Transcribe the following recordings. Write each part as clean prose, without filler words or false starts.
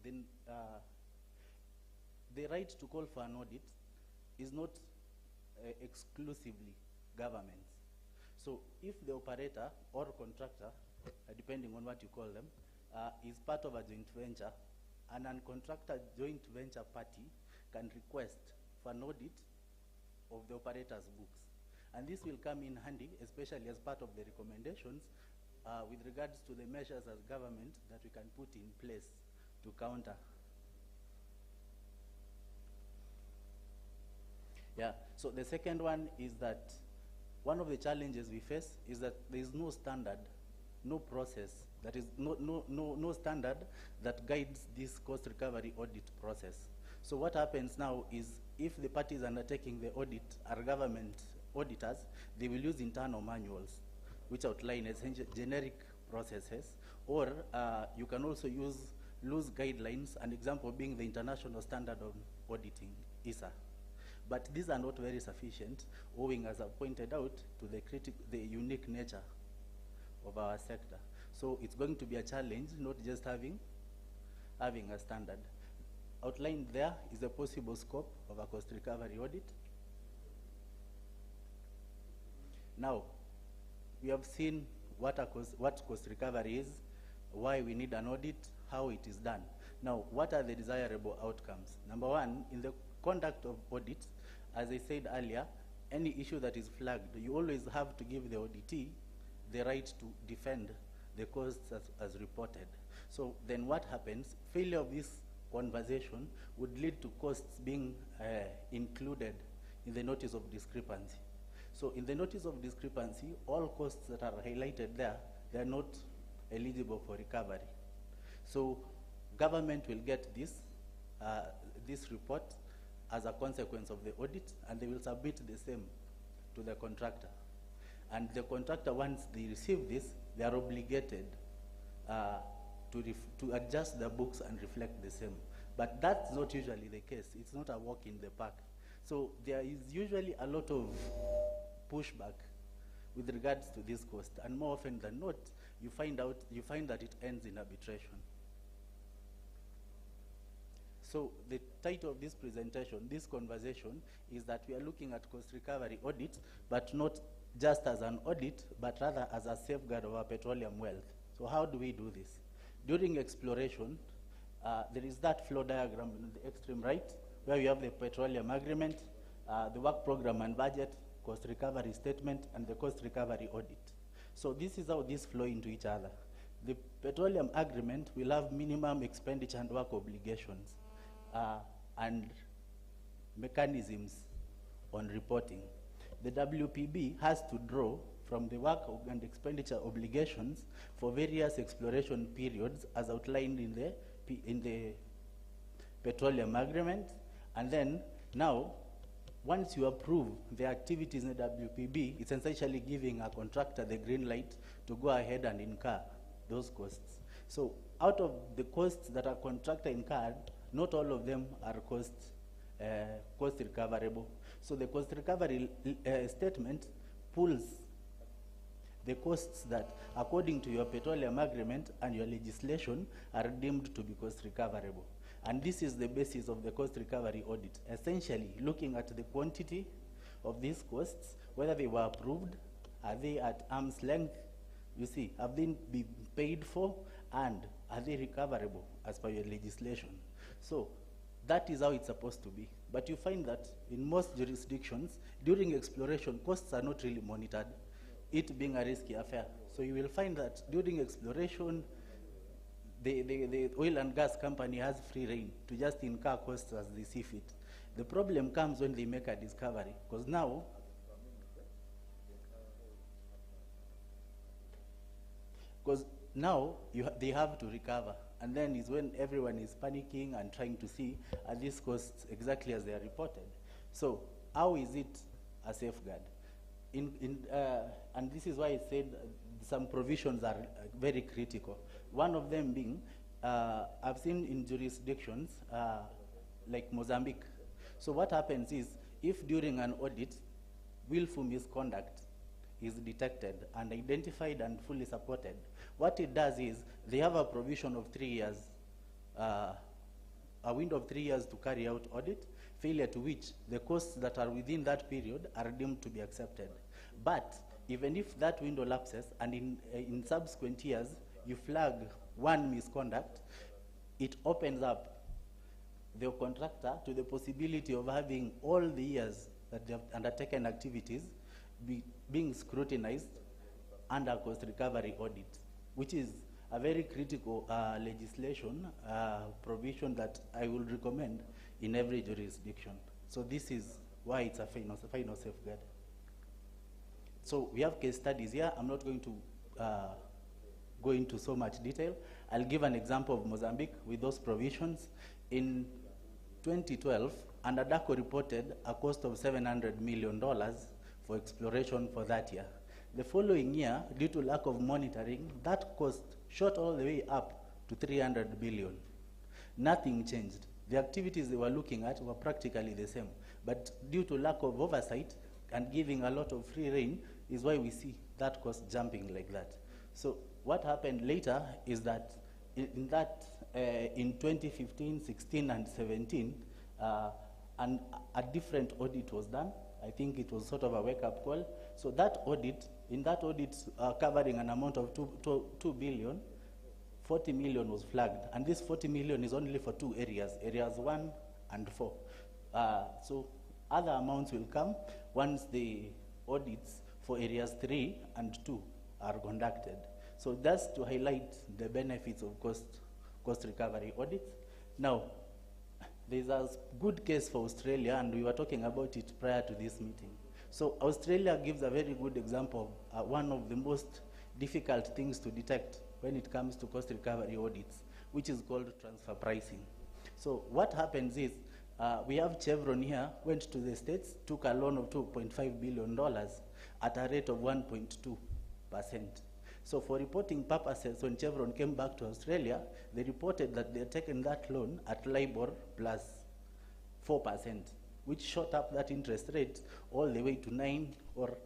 then the right to call for an audit is not exclusively governments. So if the operator or contractor, depending on what you call them, is part of a joint venture, an uncontracted joint venture party can request for an audit of the operator's books. And this will come in handy, especially as part of the recommendations with regards to the measures as government that we can put in place to counter. Yeah, so the second one is that one of the challenges we face is that there is no standard, no process, that is no standard that guides this cost recovery audit process. So what happens now is if the parties undertaking the audit are government auditors, they will use internal manuals which outline essential generic processes, or you can also use loose guidelines, an example being the International Standard on Auditing, ISA. But these are not very sufficient, owing, as I pointed out, to the unique nature of our sector. So it's going to be a challenge, not just having a standard. Outlined there is a possible scope of a cost recovery audit. Now, we have seen what cost recovery is, why we need an audit, how it is done. Now, what are the desirable outcomes? Number one, in the conduct of audits, as I said earlier, any issue that is flagged, you always have to give the auditee the right to defend the costs as reported. So then what happens? Failure of this conversation would lead to costs being included in the notice of discrepancy. So in the notice of discrepancy, all costs that are highlighted there, they are not eligible for recovery. So government will get this report as a consequence of the audit, and they will submit the same to the contractor. And the contractor, once they receive this, they are obligated to adjust the books and reflect the same. But that's not usually the case. It's not a walk in the park. So there is usually a lot of pushback with regards to this cost, and more often than not, you find that it ends in arbitration. So the title of this presentation, this conversation, is that we are looking at cost recovery audit, but not just as an audit, but rather as a safeguard of our petroleum wealth. So how do we do this? During exploration, there is that flow diagram on the extreme right, where we have the petroleum agreement, the work program and budget, cost recovery statement, and the cost recovery audit. So this is how these flow into each other. The petroleum agreement will have minimum expenditure and work obligations and mechanisms on reporting. The WPB has to draw from the work and expenditure obligations for various exploration periods as outlined in the petroleum agreement. And then now, once you approve the activities in the WPB, it's essentially giving a contractor the green light to go ahead and incur those costs. So out of the costs that are contractor incurred, not all of them are cost recoverable. So the cost recovery statement pulls the costs that, according to your petroleum agreement and your legislation, are deemed to be cost recoverable. And this is the basis of the cost recovery audit, essentially looking at the quantity of these costs, whether they were approved, are they at arm's length, you see, have they been paid for, and are they recoverable as per your legislation. So that is how it's supposed to be. But you find that in most jurisdictions, during exploration, costs are not really monitored, it being a risky affair. So you will find that during exploration, the oil and gas company has free rein to just incur costs as they see fit. The problem comes when they make a discovery, because now, they have to recover. And then is when everyone is panicking and trying to see are these costs exactly as they are reported. So how is it a safeguard? And this is why I said some provisions are very critical. One of them being, I've seen in jurisdictions like Mozambique. So what happens is, if during an audit, willful misconduct is detected and identified and fully supported, what it does is they have a provision of 3 years a window of 3 years to carry out audit, failure to which the costs that are within that period are deemed to be accepted. But even if that window lapses and in subsequent years you flag one misconduct, it opens up the contractor to the possibility of having all the years that they have undertaken activities being scrutinized under cost recovery audit, which is a very critical legislation provision that I will recommend in every jurisdiction. So this is why it's a final safeguard. So we have case studies here. I'm not going to go into so much detail. I'll give an example of Mozambique with those provisions. In 2012, Anadaco reported a cost of $700 million for exploration for that year. The following year, due to lack of monitoring, that cost shot all the way up to 300 billion. Nothing changed. The activities they were looking at were practically the same. But due to lack of oversight and giving a lot of free rein is why we see that cost jumping like that. So what happened later is that in 2015, 16, and 17, and a different audit was done. I think it was sort of a wake-up call. So that audit, in that audit covering an amount of 2 billion, 40 million was flagged. And this 40 million is only for two areas, areas 1 and 4. So other amounts will come once the audits for areas 3 and 2 are conducted. So that's to highlight the benefits of cost recovery audits. Now, there's a good case for Australia, and we were talking about it prior to this meeting. So Australia gives a very good example of one of the most difficult things to detect when it comes to cost recovery audits, which is called transfer pricing. So what happens is, we have Chevron here, went to the States, took a loan of $2.5 billion at a rate of 1.2%. So for reporting purposes, when Chevron came back to Australia, they reported that they had taken that loan at LIBOR plus 4%, which shot up that interest rate all the way to 9 or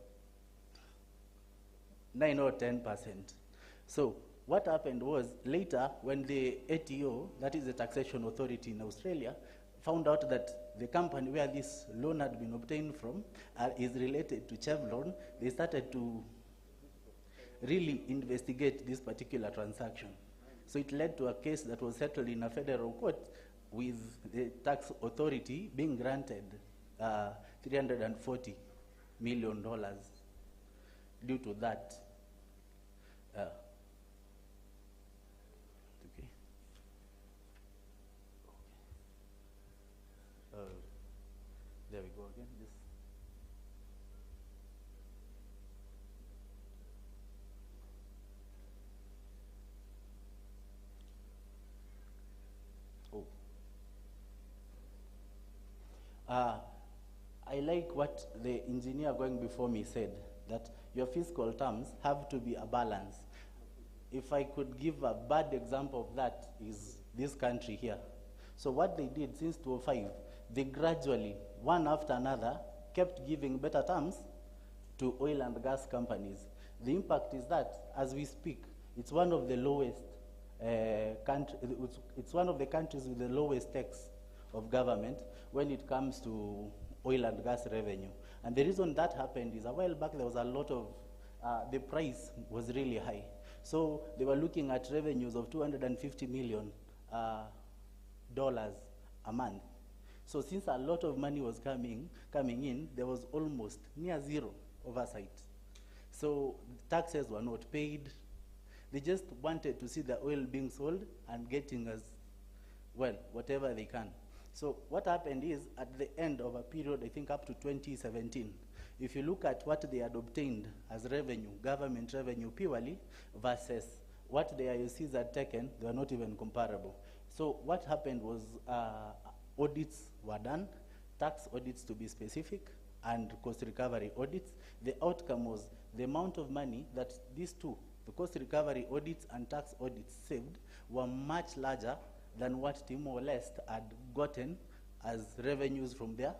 10%. So what happened was, later when the ATO, that is the taxation authority in Australia, found out that the company where this loan had been obtained from is related to Chevron, they started to really investigate this particular transaction. So it led to a case that was settled in a federal court with the tax authority being granted $340 million due to that. There we go again. I like what the engineer going before me said, that your fiscal terms have to be a balance. If I could give a bad example of that, is this country here. So what they did since 2005, they gradually, one after another, kept giving better terms to oil and gas companies. The impact is that, as we speak, it's one of the lowest it's one of the countries with the lowest tax of government when it comes to oil and gas revenue. And the reason that happened is, a while back there was a lot of, the price was really high. So they were looking at revenues of $250 million a month. So since a lot of money was coming in, there was almost near zero oversight. So taxes were not paid. They just wanted to see the oil being sold and getting as well whatever they can. So what happened is, at the end of a period, I think up to 2017, if you look at what they had obtained as revenue, government revenue purely, versus what the IOCs had taken, they were not even comparable. So what happened was, audits were done, tax audits to be specific, and cost recovery audits. The outcome was the amount of money that these two, the cost recovery audits and tax audits, saved were much larger than what Timor-Leste had gotten as revenues from their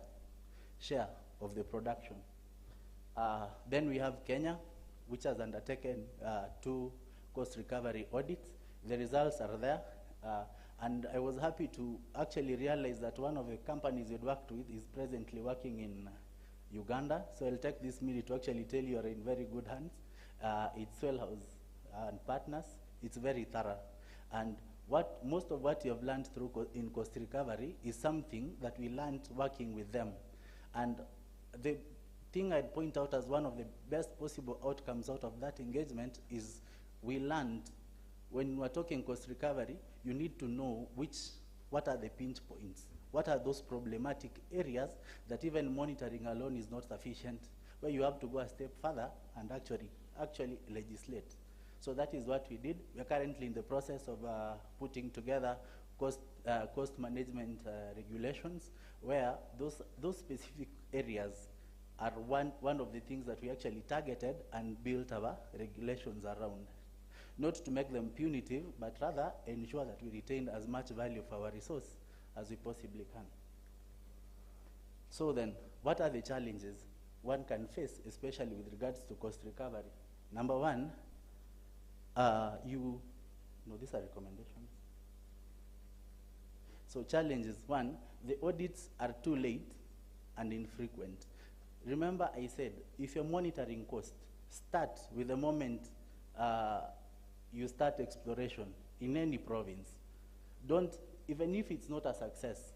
share of the production. Then we have Kenya, which has undertaken 2 cost recovery audits. The results are there. And I was happy to actually realize that one of the companies we'd worked with is presently working in Uganda. So I'll take this minute to actually tell you are in very good hands. It's Wellhouse and Partners. It's very thorough. And most of what you have learned through in cost recovery is something that we learned working with them. And the thing I'd point out as one of the best possible outcomes out of that engagement is we learned when we're talking cost recovery, you need to know what are the pinch points, what are those problematic areas that even monitoring alone is not sufficient, where you have to go a step further and actually legislate. So that is what we did. We're currently in the process of putting together cost management regulations, where those specific areas are one of the things that we actually targeted and built our regulations around. Not to make them punitive, but rather ensure that we retain as much value for our resource as we possibly can. So then, what are the challenges one can face, especially with regards to cost recovery? Number one, these are recommendations. So challenges, one, the audits are too late and infrequent. Remember I said, if you're monitoring cost, start with the moment you start exploration in any province. Even if it's not a success,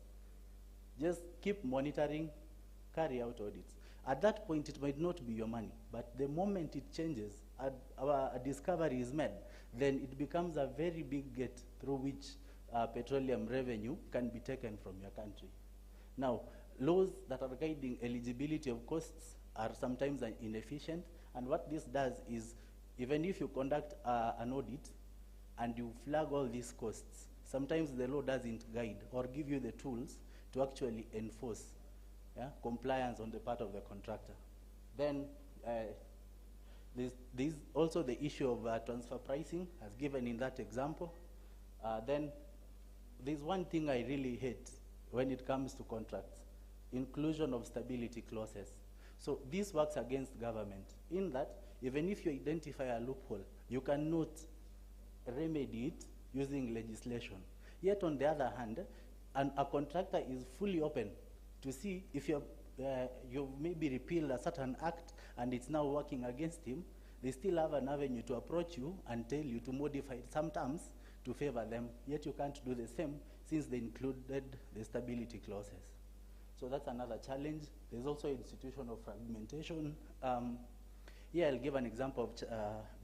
just keep monitoring, carry out audits. At that point, it might not be your money, but the moment it changes, a discovery is made, then it becomes a very big gate through which petroleum revenue can be taken from your country. Now, laws that are guiding eligibility of costs are sometimes inefficient, and what this does is, even if you conduct an audit and you flag all these costs, sometimes the law doesn't guide or give you the tools to actually enforce compliance on the part of the contractor. Then there's also the issue of transfer pricing, as given in that example. Then there's one thing I really hate when it comes to contracts: inclusion of stability clauses. So this works against government, in that even if you identify a loophole, you cannot remedy it using legislation. Yet on the other hand, a contractor is fully open to see if you've maybe repealed a certain act and it's now working against him. They still have an avenue to approach you and tell you to modify some terms to favor them, yet you can't do the same since they included the stability clauses. So that's another challenge. There's also institutional fragmentation. Here I'll give an example of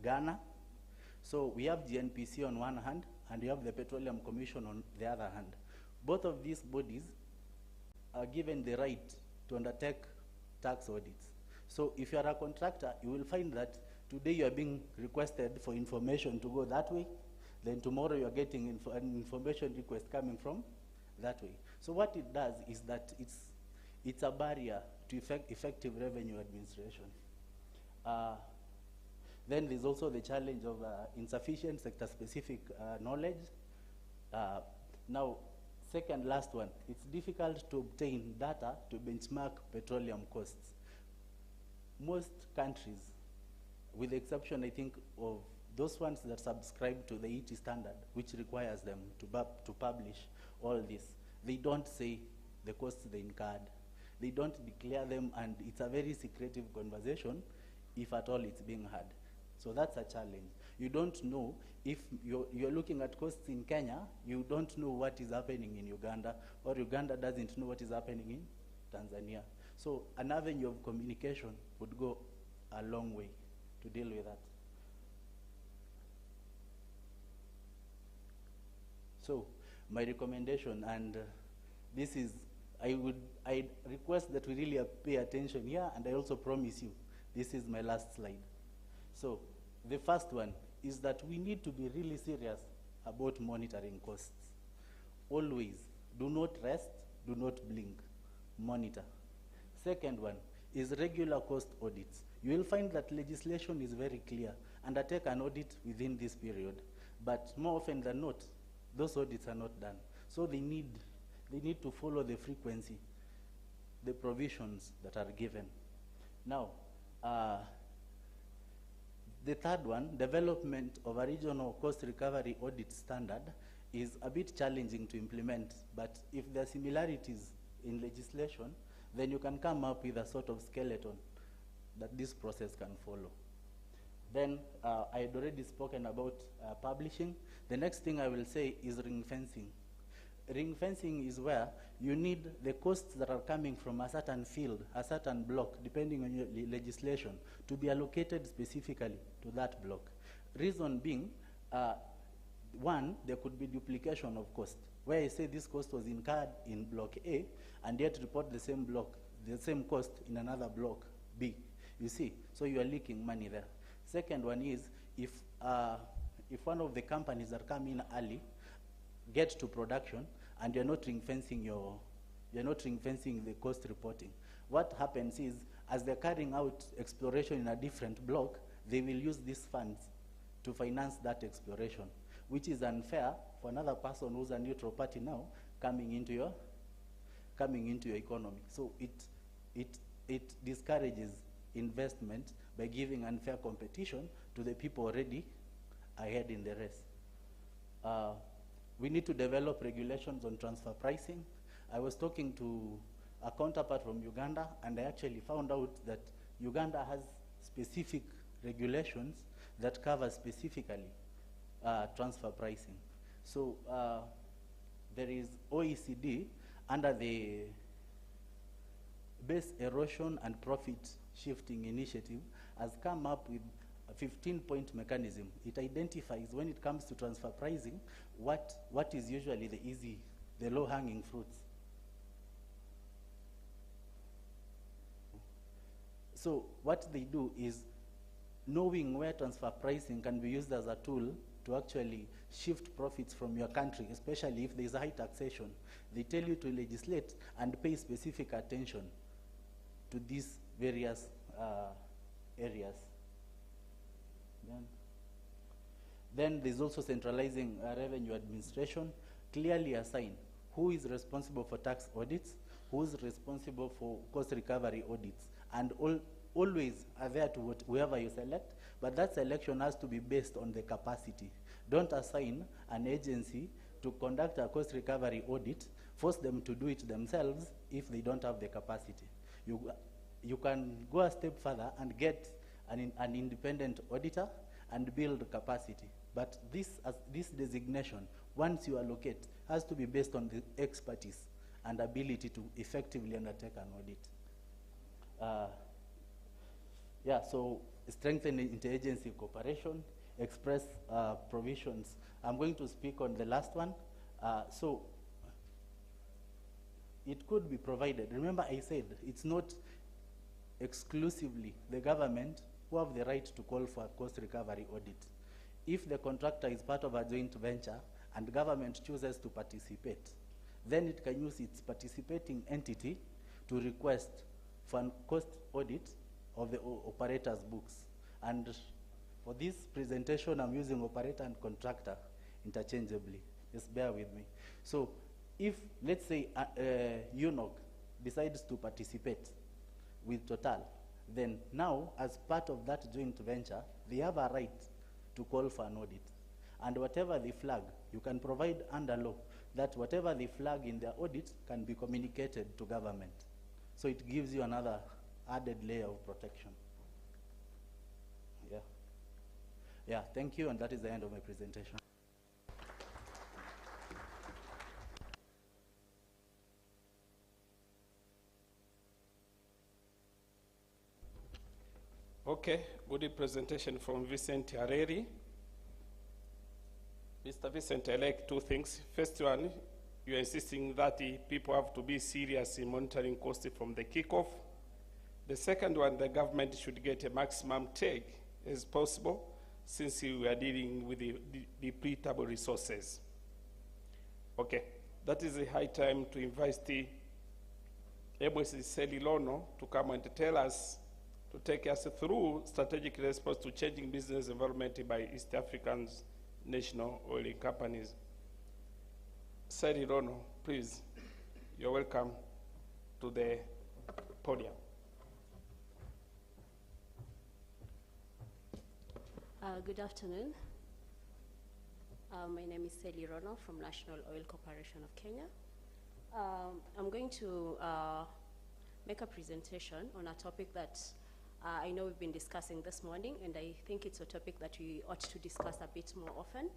Ghana. So we have the NPC on one hand, and we have the Petroleum Commission on the other hand. Both of these bodies are given the right to undertake tax audits. So if you are a contractor, you will find that today you are being requested for information to go that way, then tomorrow you are getting an information request coming from that way. So what it does is that it's a barrier to effective revenue administration. Then there's also the challenge of insufficient sector-specific knowledge. Now, second last one, it's difficult to obtain data to benchmark petroleum costs. Most countries, with the exception, I think, of those ones that subscribe to the EAPCE standard, which requires them to publish all this, they don't say the costs they incurred. They don't declare them, and it's a very secretive conversation, if at all it's being had. So that's a challenge. You don't know if you're looking at costs in Kenya, you don't know what is happening in Uganda, or Uganda doesn't know what is happening in Tanzania. So an avenue of communication would go a long way to deal with that. So my recommendation, and this is, I request that we really pay attention here, and I also promise you, this is my last slide. So the first one is that we need to be really serious about monitoring costs. Always, do not rest, do not blink, monitor. Second one is regular cost audits. You will find that legislation is very clear: undertake an audit within this period. But more often than not, those audits are not done. So they need to follow the frequency, the provisions that are given. Now, the third one, development of a regional cost recovery audit standard, is a bit challenging to implement, but if there are similarities in legislation, then you can come up with a sort of skeleton that this process can follow. Then I had already spoken about publishing. The next thing I will say is ring fencing. Ring fencing is where you need the costs that are coming from a certain field, a certain block, depending on your legislation, to be allocated specifically to that block. Reason being, one, there could be duplication of cost, where I say this cost was incurred in block A, and yet report the same block, the same cost in another block B. You see, so you are leaking money there. Second one is, if one of the companies that come in early get to production, and you're not ring fencing the cost reporting, what happens is, as they're carrying out exploration in a different block, they will use these funds to finance that exploration, which is unfair for another person who's a neutral party now coming into your economy. So it discourages investment by giving unfair competition to the people already ahead in the race. We need to develop regulations on transfer pricing. I was talking to a counterpart from Uganda, and I actually found out that Uganda has specific regulations that cover specifically transfer pricing. So there is OECD under the Base Erosion and Profit Shifting Initiative has come up with a 15-point mechanism. It identifies, when it comes to transfer pricing, what is usually the low-hanging fruits. So what they do is, knowing where transfer pricing can be used as a tool to actually shift profits from your country, especially if there's a high taxation, they tell you to legislate and pay specific attention to these various areas. Then there's also centralizing revenue administration. Clearly assign who is responsible for tax audits, who's responsible for cost recovery audits, and always adhere to whoever you select, but that selection has to be based on the capacity. Don't assign an agency to conduct a cost recovery audit, force them to do it themselves if they don't have the capacity. You can go a step further and get an independent auditor and build capacity. But this designation, once you allocate, has to be based on the expertise and ability to effectively undertake an audit. So strengthen interagency cooperation, express provisions. I'm going to speak on the last one. So it could be provided. Remember I said it's not exclusively the government who have the right to call for a cost recovery audit. If the contractor is part of a joint venture and government chooses to participate, then it can use its participating entity to request for a cost audit of the operator's books. And for this presentation, I'm using operator and contractor interchangeably. Just bear with me. So if, let's say, UNOC decides to participate with Total, then now, as part of that joint venture, they have a right to call for an audit. And whatever they flag, you can provide under law that whatever they flag in their audit can be communicated to government. So it gives you another added layer of protection. Yeah, thank you, and that is the end of my presentation. Okay, good presentation from Vincent Hareri. Mr. Vincent, I like two things. First one, you're insisting that the people have to be serious in monitoring costs from the kickoff. The second one, the government should get a maximum take as possible, since we are dealing with the depletable resources. Okay, that is a high time to invite the EAPCE Selilono to come and tell us, to take us through strategic response to changing business environment by East African national oil companies. Selilono, please, you're welcome to the podium. Good afternoon. My name is Sally Rono from National Oil Corporation of Kenya. I'm going to make a presentation on a topic that I know we've been discussing this morning, and I think it's a topic that we ought to discuss a bit more often.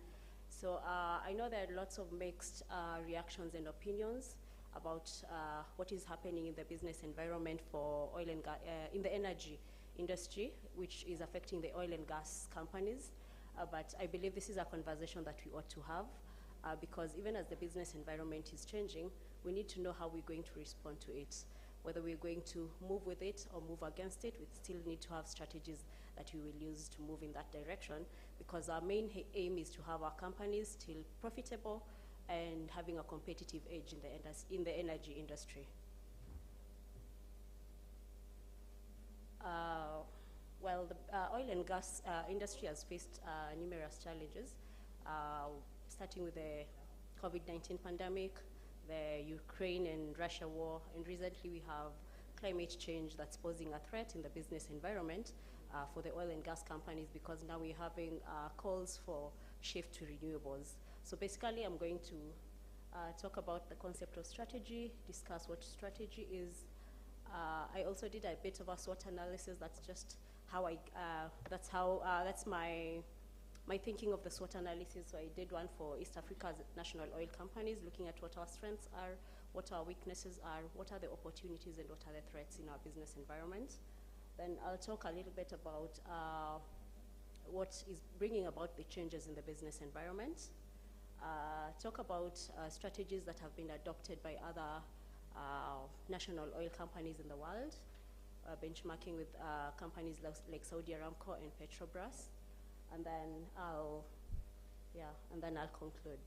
So I know there are lots of mixed reactions and opinions about what is happening in the business environment for oil and gas, in the energy industry, which is affecting the oil and gas companies. But I believe this is a conversation that we ought to have because even as the business environment is changing, we need to know how we're going to respond to it. Whether we're going to move with it or move against it, we still need to have strategies that we will use to move in that direction, because our main aim is to have our companies still profitable and having a competitive edge in the energy industry. Well, the oil and gas industry has faced numerous challenges, starting with the COVID-19 pandemic, the Ukraine and Russia war, and recently we have climate change that's posing a threat in the business environment for the oil and gas companies, because now we're having calls for shift to renewables. So basically I'm going to talk about the concept of strategy, discuss what strategy is. I also did a bit of a SWOT analysis. That's just how that's my thinking of the SWOT analysis. So I did one for East Africa's national oil companies, looking at what our strengths are, what our weaknesses are, what are the opportunities and what are the threats in our business environment. Then I'll talk a little bit about what is bringing about the changes in the business environment, talk about strategies that have been adopted by other national oil companies in the world, benchmarking with companies like Saudi Aramco and Petrobras, and then I'll conclude.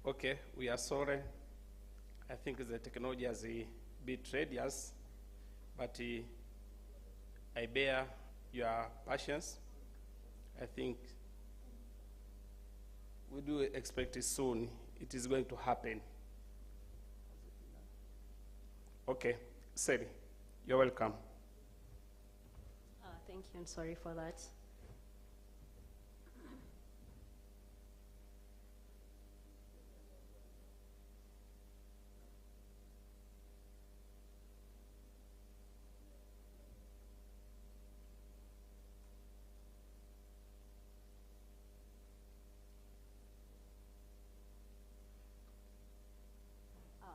Okay, we are sorry. I think the technology has betrayed us, but I bear your patience. I think we do expect it soon. It is going to happen. Okay, Sally, you're welcome. Thank you, and sorry for that.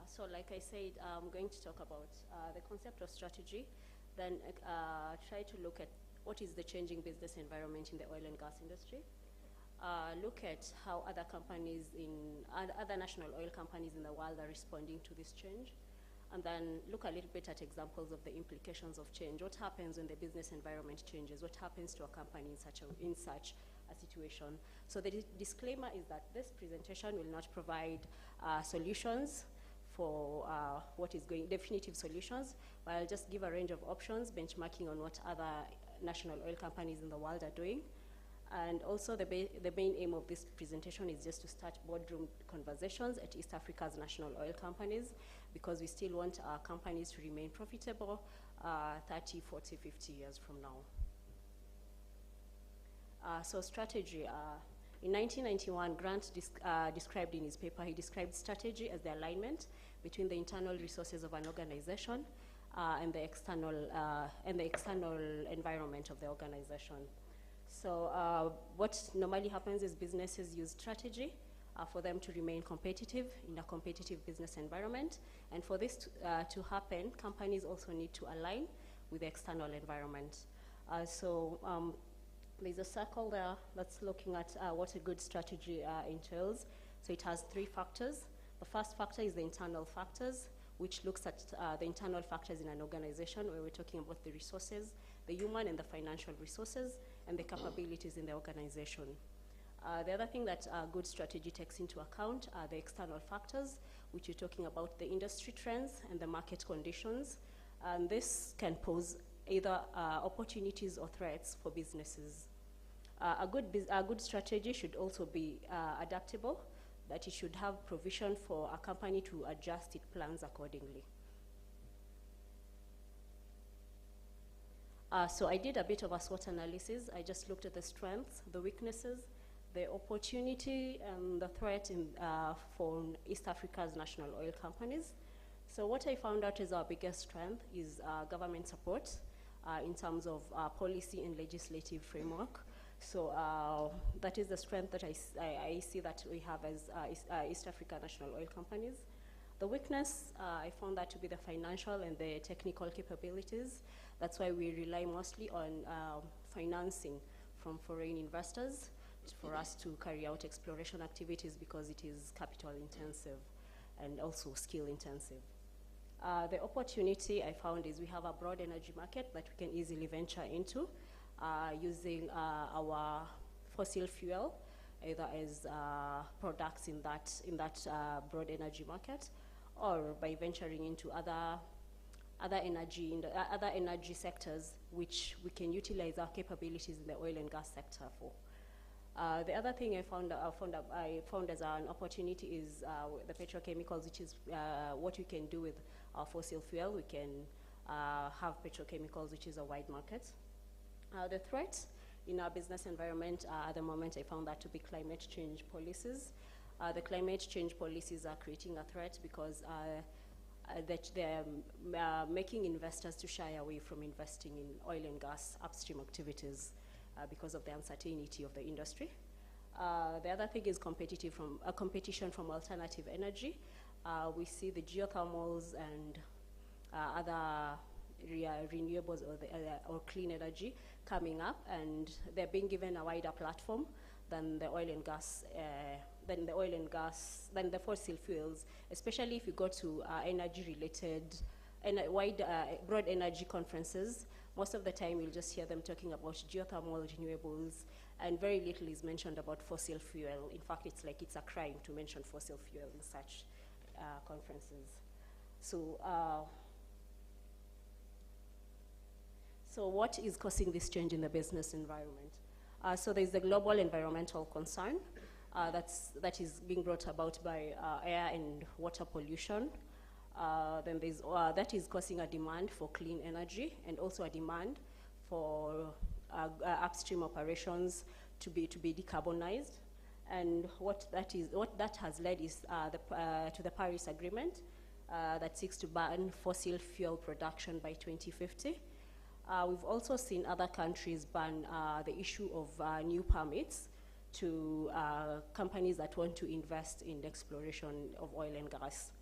So like I said, I'm going to talk about the concept of strategy, then try to look at what is the changing business environment in the oil and gas industry, look at how other companies other national oil companies in the world are responding to this change, and then look a little bit at examples of the implications of change. What happens when the business environment changes? What happens to a company in such a situation? So the disclaimer is that this presentation will not provide solutions for definitive solutions, but I'll just give a range of options, benchmarking on what other national oil companies in the world are doing. And also the main aim of this presentation is just to start boardroom conversations at East Africa's national oil companies, because we still want our companies to remain profitable 30, 40, 50 years from now. So strategy. In 1991, Grant described in his paper, he described strategy as the alignment between the internal resources of an organization and the external environment of the organization. So what normally happens is businesses use strategy for them to remain competitive in a competitive business environment. And for this to happen, companies also need to align with the external environment. There's a circle there that's looking at what a good strategy entails. So it has 3 factors. The first factor is the internal factors, which looks at the internal factors in an organization, where we're talking about the resources, the human and the financial resources, and the capabilities in the organization. The other thing that good strategy takes into account are the external factors, which we're talking about the industry trends and the market conditions. And this can pose either opportunities or threats for businesses. A good strategy should also be adaptable, that it should have provision for a company to adjust its plans accordingly. So I did a bit of a SWOT analysis. I just looked at the strengths, the weaknesses, the opportunity, and the threat for East Africa's national oil companies. So what I found out is our biggest strength is government support in terms of policy and legislative framework. So that is the strength that I see that we have as East Africa national oil companies. The weakness, I found that to be the financial and the technical capabilities. That's why we rely mostly on financing from foreign investors for us to carry out exploration activities, because it is capital intensive and also skill intensive. The opportunity I found is we have a broad energy market that we can easily venture into using our fossil fuel, either as products in that broad energy market, or by venturing into other energy sectors which we can utilize our capabilities in the oil and gas sector for. The other thing I found as an opportunity is the petrochemicals, which is what we can do with our fossil fuel. We can have petrochemicals, which is a wide market. The threat in our business environment at the moment, I found that to be climate change policies. The climate change policies are creating a threat because they're making investors to shy away from investing in oil and gas upstream activities because of the uncertainty of the industry. The other thing is competition from alternative energy. We see the geothermals and other renewables or clean energy coming up, and they're being given a wider platform than the oil and gas, than the fossil fuels, especially if you go to energy-related and broad energy conferences. Most of the time, you'll just hear them talking about geothermal renewables, and very little is mentioned about fossil fuel. In fact, it's like it's a crime to mention fossil fuel in such conferences. So what is causing this change in the business environment? So there's the global environmental concern that is being brought about by air and water pollution. Then there's that is causing a demand for clean energy, and also a demand for upstream operations to be decarbonized. And what that has led is to the Paris Agreement that seeks to ban fossil fuel production by 2050. We've also seen other countries ban the issue of new permits to companies that want to invest in the exploration of oil and gas.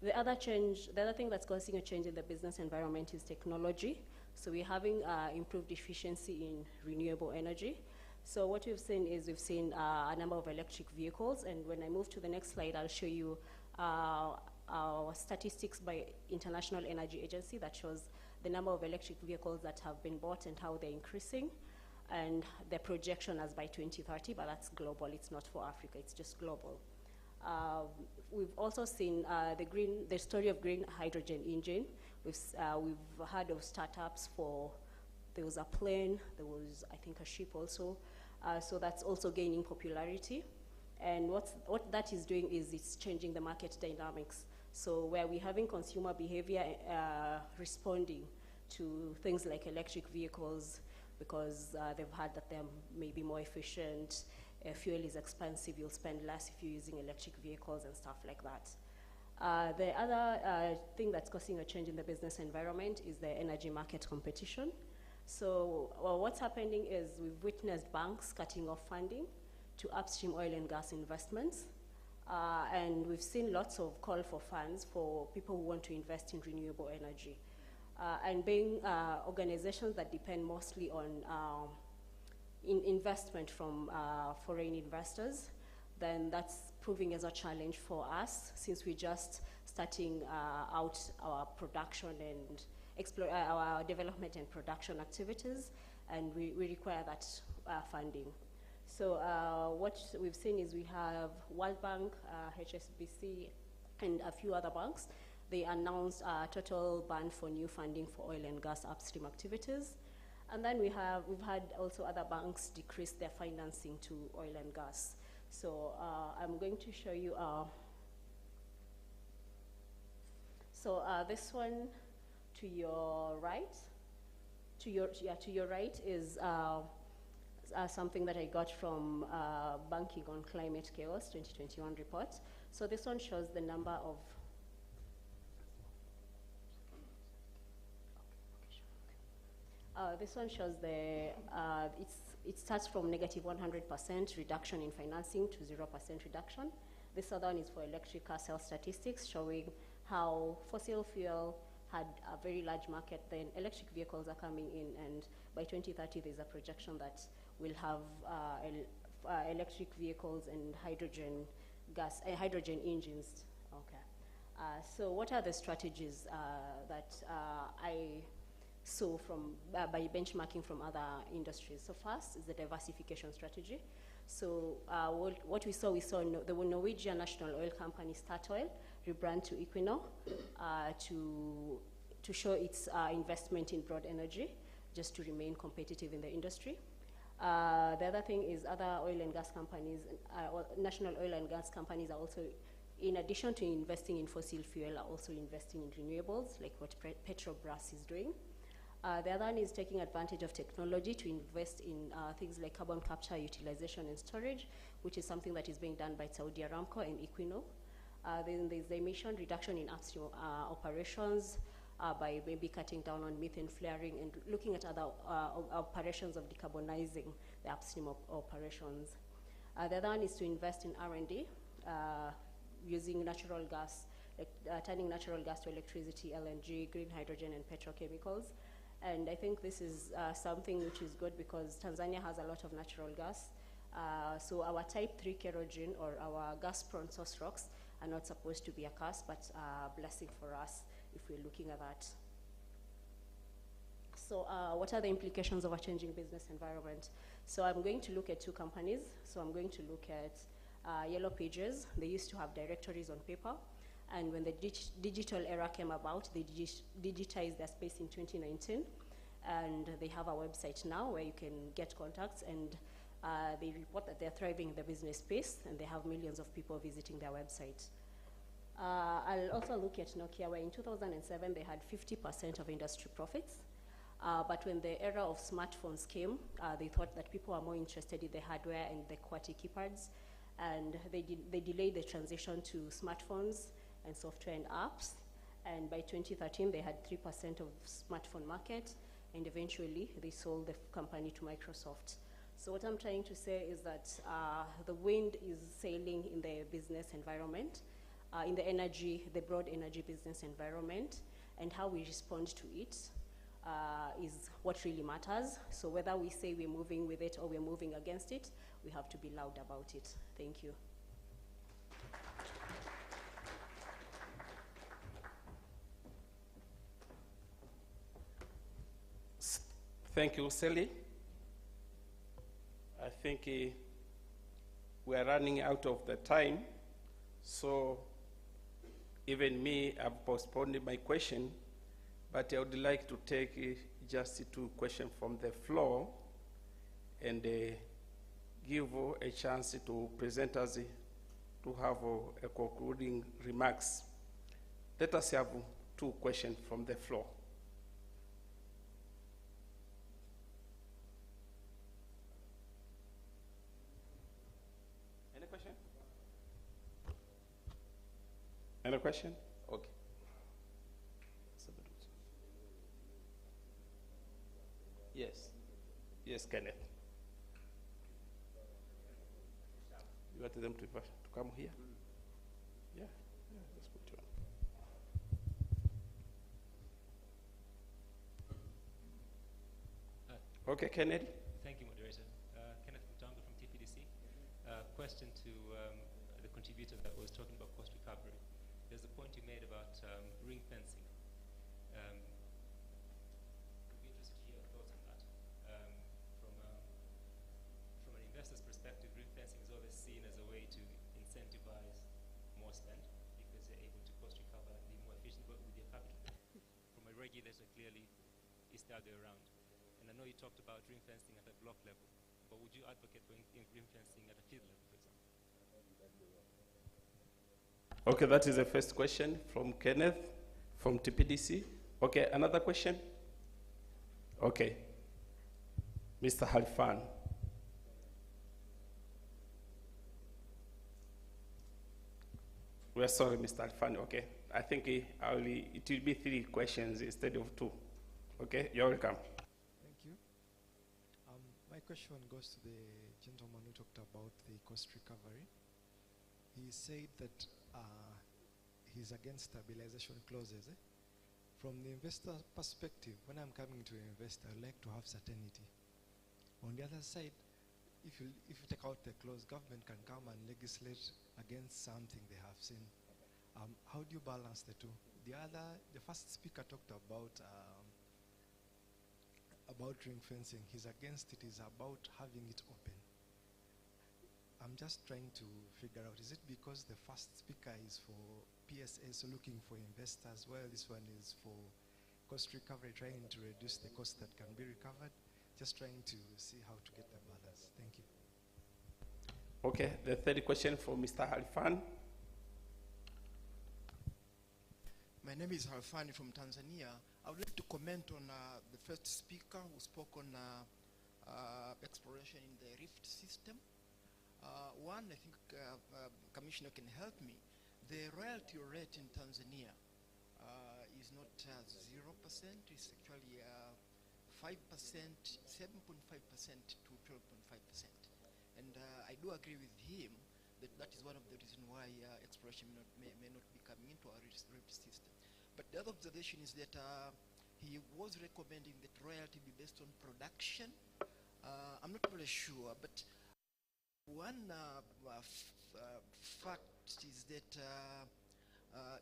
The other thing that's causing a change in the business environment is technology. So we're having improved efficiency in renewable energy. So what we've seen is a number of electric vehicles, and when I move to the next slide, I'll show you our statistics by International Energy Agency that shows the number of electric vehicles that have been bought and how they're increasing, and the projection as by 2030, but that's global, it's not for Africa, it's just global. We've also seen the story of green hydrogen engine. We've heard of startups there was a plane, there was, I think, a ship also. So that's also gaining popularity. And what that is doing is it's changing the market dynamics. So where we're having consumer behavior responding to things like electric vehicles because they've heard that they're maybe more efficient, fuel is expensive, you'll spend less if you're using electric vehicles and stuff like that. The other thing that's causing a change in the business environment is the energy market competition. So what's happening is we've witnessed banks cutting off funding to upstream oil and gas investments. And we've seen lots of call for funds for people who want to invest in renewable energy. And being organizations that depend mostly on investment from foreign investors, then that's proving as a challenge for us since we're just starting out our production and our development and production activities, and we require that funding. So what we've seen is we have World Bank, HSBC, and a few other banks. They announced a total ban for new funding for oil and gas upstream activities. And then we've had also other banks decrease their financing to oil and gas. So I'm going to show you. This one to your right, to your right is something that I got from Banking on Climate Chaos 2021 report. So this one shows the number of this one shows it starts from negative 100% reduction in financing to 0% reduction. This other one is for electric car sales statistics, showing how fossil fuel had a very large market, then electric vehicles are coming in, and by 2030 there's a projection that we'll have electric vehicles and hydrogen engines. Okay. So what are the strategies that I saw by benchmarking from other industries? So first is the diversification strategy. So what we saw the Norwegian national oil company Statoil rebrand to Equinor to show its investment in broad energy, just to remain competitive in the industry. The other thing is other oil and gas companies, national oil and gas companies are also, in addition to investing in fossil fuel, are also investing in renewables, like what Petrobras is doing. The other one is taking advantage of technology to invest in things like carbon capture, utilization, and storage, which is something that is being done by Saudi Aramco and Equinor. Then there's the emission reduction in upstream operations by maybe cutting down on methane flaring and looking at other operations of decarbonizing the upstream operations. The other one is to invest in R&D using natural gas, turning natural gas to electricity, LNG, green hydrogen, and petrochemicals. And I think this is something which is good because Tanzania has a lot of natural gas. So our type 3 kerogen or our gas-prone source rocks are not supposed to be a curse, but a blessing for us if we're looking at that. So what are the implications of a changing business environment? So I'm going to look at two companies. So I'm going to look at Yellow Pages. They used to have directories on paper. And when the digital era came about, they digitized their space in 2019. And they have a website now where you can get contacts, and they report that they're thriving in the business space, and they have millions of people visiting their website. I'll also look at Nokia, where in 2007 they had 50% of industry profits. But when the era of smartphones came, they thought that people are more interested in the hardware and the QWERTY keypads, and they delayed the transition to smartphones and software and apps. And by 2013, they had 3% of smartphone market, and eventually they sold the company to Microsoft. So what I'm trying to say is that the wind is sailing in the business environment, in the broad energy business environment, and how we respond to it is what really matters. So whether we say we're moving with it or we're moving against it, we have to be loud about it. Thank you. Thank you, Sally. I think we are running out of the time, so even me, I've postponed my question, but I would like to take just 2 questions from the floor and give a chance to presenters to have a concluding remarks. Let us have 2 questions from the floor. Any question? Any question? Okay. Yes. Yes, Kenneth. You want them to come here? Yeah, let's put you on. Okay, Kennedy. Thank you, moderator. Kenneth Katonga from TPDC. Question to the contributor that was talking about cost recovery. There's a point you made about ring fencing. Would be interested to hear your thoughts on that. From an investor's perspective, ring fencing is always seen as a way to incentivize more spend because they're able to cost recover and be more efficient with their capital. From a regulator, clearly, it's the other way around. And I know you talked about ring fencing at a block level, but would you advocate for ring fencing at a field level, for example? Okay, that is the first question from Kenneth from TPDC. Okay, another question? Okay. Mr. Halfan. We are sorry, Mr. Halfan. Okay. I think it will be 3 questions instead of 2. Okay, you're welcome. Thank you. My question goes to the gentleman who talked about the cost recovery. He said that he's against stabilization clauses. From the investor perspective, when I'm coming to invest, I like to have certainty. On the other side, if you take out the clause, government can come and legislate against something they have seen. How do you balance the two? The first speaker talked about ring fencing. He's against it. He's about having it open. I'm just trying to figure out, is it because the first speaker is for PSS looking for investors, while this one is for cost recovery, trying to reduce the cost that can be recovered? Just trying to see how to get the balance. Thank you. Okay, the third question for Mr. Halfan. My name is Halfani from Tanzania. I would like to comment on the first speaker who spoke on exploration in the rift system. One, I think Commissioner can help me. The royalty rate in Tanzania is not 0%, it's actually 5%, 7.5% to 12.5%. And I do agree with him that that is one of the reasons why exploration may not be coming into our rift system. But the other observation is that he was recommending that royalty be based on production. I'm not really sure, but one fact is that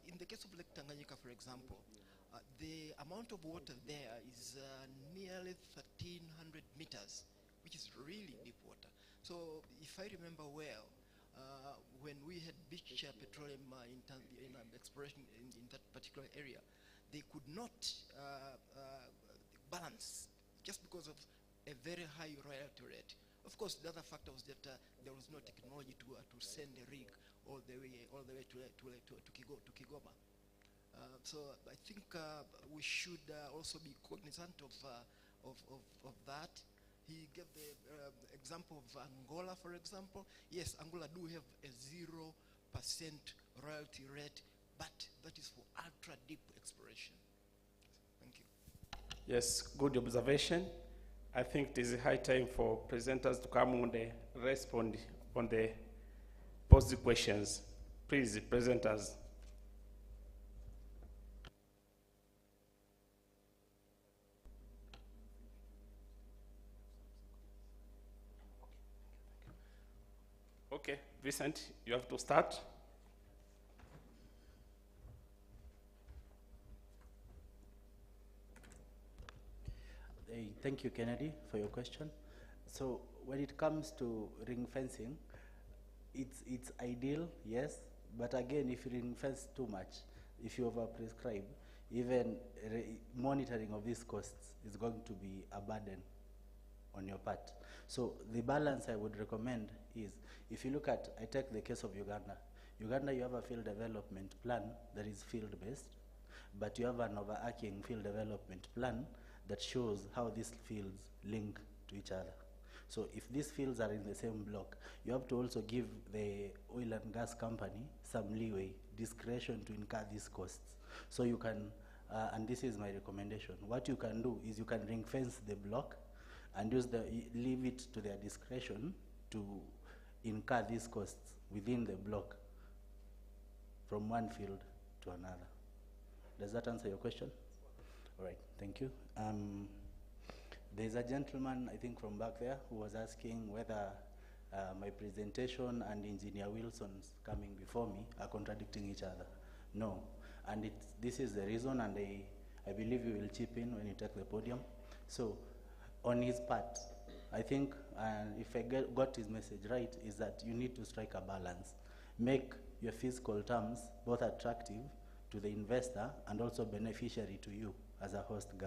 in the case of Lake Tanganyika, for example, the amount of water there is nearly 1,300 meters, which is really deep water. So if I remember well, when we had beach petroleum in exploration in that particular area, they could not balance just because of a very high royalty rate. Of course, the other factor was that there was no technology to send a rig all the way to Kigoma. So I think we should also be cognizant of that. He gave the example of Angola, for example. Yes, Angola do have a 0% royalty rate, but that is for ultra deep exploration. Thank you. Yes, good observation. I think it is high time for presenters to come on the respond on the posed questions. Please, presenters. Okay, Vincent, you have to start. Thank you, Kennedy, for your question. So when it comes to ring fencing, it's ideal, yes, but again, if you ring fence too much, if you overprescribe, even monitoring of these costs is going to be a burden on your part. So the balance I would recommend is, if you look at, I take the case of Uganda. Uganda, you have a field development plan that is field-based, but you have an overarching field development plan that shows how these fields link to each other. So if these fields are in the same block, you have to also give the oil and gas company some leeway, discretion to incur these costs. So you can, and this is my recommendation, what you can do is you can ring fence the block and leave it to their discretion to incur these costs within the block from one field to another. Does that answer your question? All right, thank you. There's a gentleman, I think from back there, who was asking whether my presentation and Engineer Wilson's coming before me are contradicting each other. No, and this is the reason, and I believe you will chip in when you take the podium. So, on his part, I think, if I got his message right, is that you need to strike a balance. Make your fiscal terms both attractive to the investor and also beneficiary to you as a host government.